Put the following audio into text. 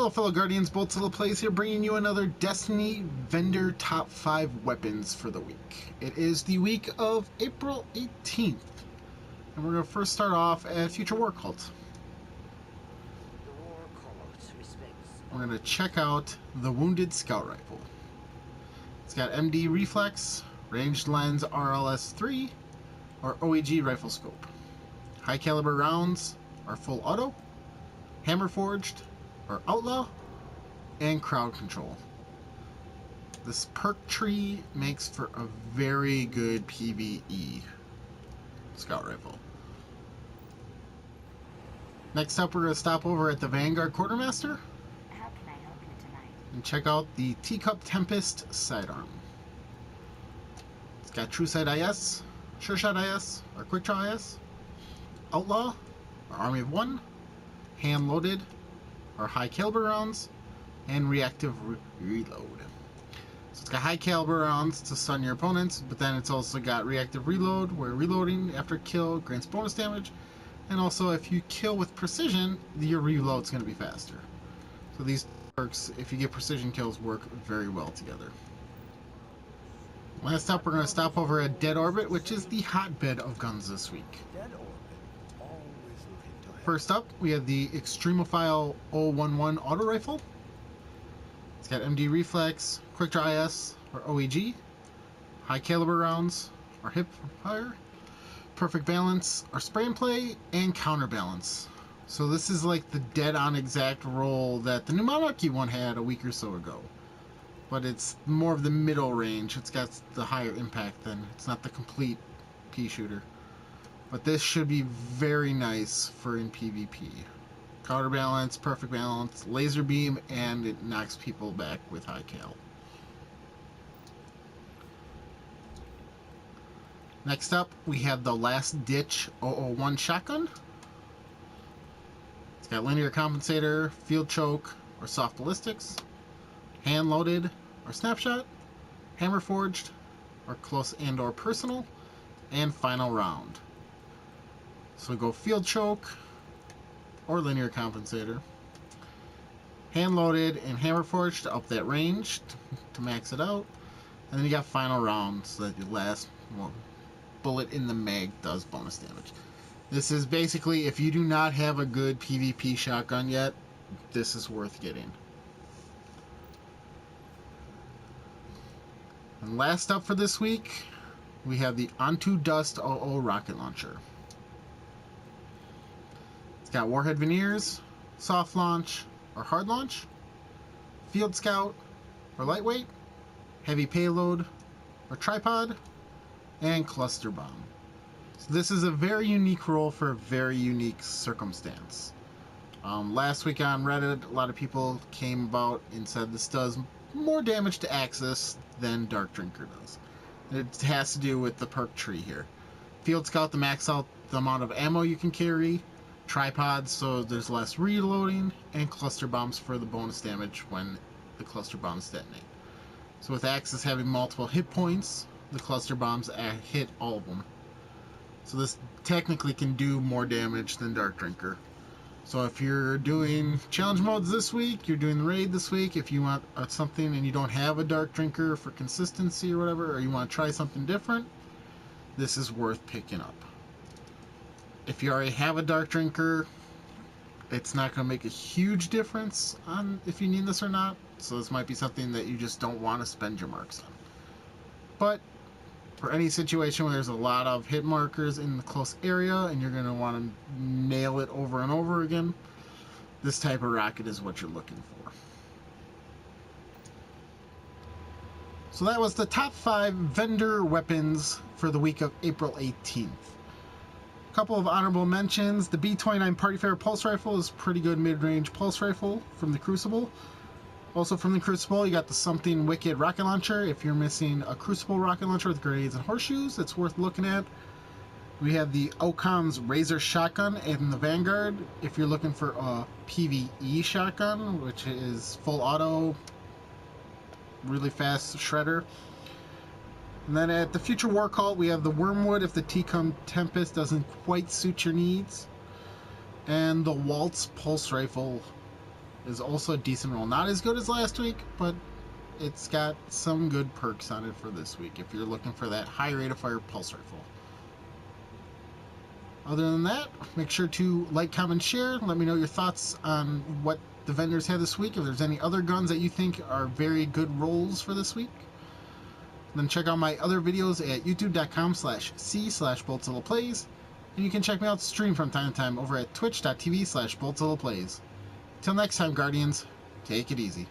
Hello fellow Guardians, BoltZilla Plays here, bringing you another Destiny vendor top 5 weapons for the week. It is the week of April 18th, and we're going to first start off at Future War Cult. We're going to check out the Wounded Scout Rifle. It's got MD Reflex, Ranged Lens RLS-3, or OEG Rifle Scope. High caliber rounds are full auto, hammer forged, or outlaw, and crowd control. This perk tree makes for a very good PvE scout rifle. Next up, we're going to stop over at the Vanguard Quartermaster. How can I help you tonight? And check out the Teacup Tempest Sidearm. It's got True Sight IS, Sure Shot IS, or Quick Draw IS, Outlaw, or Army of One, hand loaded, or high caliber rounds, and reactive reload. So it's got high caliber rounds to stun your opponents, but then it's also got reactive reload, where reloading after kill grants bonus damage, and also if you kill with precision, your reload's going to be faster. So these perks, if you get precision kills, work very well together. Last up, we're going to stop over at Dead Orbit, which is the hotbed of guns this week. First up, we have the Extremophile 011 Auto Rifle. It's got MD Reflex, Quick Draw IS, or OEG, high caliber rounds, or hip fire, perfect balance, or spray and play, and counterbalance. So this is like the dead-on exact roll that the new Monarchy one had a week or so ago. But it's more of the middle range. It's got the higher impact then. It's not the complete pea shooter. But this should be very nice for in PvP. Counterbalance, perfect balance, laser beam, and it knocks people back with high cal. Next up, we have the Last Ditch 001 Shotgun. It's got linear compensator, field choke, or soft ballistics, hand loaded, or snapshot, hammer forged, or close and or personal, and final round. So go field choke or linear compensator, hand loaded and hammer forged to up that range to max it out, and then you got final round so that your last bullet in the mag does bonus damage. This is basically, if you do not have a good PvP shotgun yet, this is worth getting. And last up for this week, we have the Onto Dust 00 Rocket Launcher. It's got warhead veneers, soft launch or hard launch, field scout or lightweight, heavy payload or tripod, and cluster bomb. So this is a very unique role for a very unique circumstance. Last week on Reddit, a lot of people came about and said this does more damage to Axis than Dark Drinker does. It has to do with the perk tree here. Field scout to max out the amount of ammo you can carry, tripods so there's less reloading, and cluster bombs for the bonus damage when the cluster bombs detonate. So with Axis having multiple hit points, the cluster bombs hit all of them. So this technically can do more damage than Dark Drinker. So if you're doing challenge modes this week, you're doing the raid this week, if you want something and you don't have a Dark Drinker for consistency or whatever, or you want to try something different, this is worth picking up. If you already have a Dark Drinker, it's not going to make a huge difference on if you need this or not. So this might be something that you just don't want to spend your marks on. But for any situation where there's a lot of hit markers in the close area and you're going to want to nail it over and over again, this type of rocket is what you're looking for. So that was the top 5 vendor weapons for the week of April 18th. Couple of honorable mentions. The B29 Party Fair Pulse Rifle is pretty good mid-range pulse rifle from the Crucible. Also from the Crucible, you got the Something Wicked Rocket Launcher. If you're missing a Crucible rocket launcher with grenades and horseshoes, it's worth looking at. We have the Ocon's Razor Shotgun in the Vanguard. If you're looking for a PvE shotgun, which is full auto, really fast shredder. And then at the Future War Cult, we have the Wormwood if the Teacup Tempest doesn't quite suit your needs. And the Waltz Pulse Rifle is also a decent roll. Not as good as last week, but it's got some good perks on it for this week if you're looking for that high rate of fire pulse rifle. Other than that, make sure to like, comment, share. Let me know your thoughts on what the vendors had this week. If there's any other guns that you think are very good rolls for this week. Then check out my other videos at youtube.com/c/BoltZillaPlays. And you can check me out stream from time to time over at twitch.tv/BoltZillaPlays. Till next time, Guardians, take it easy.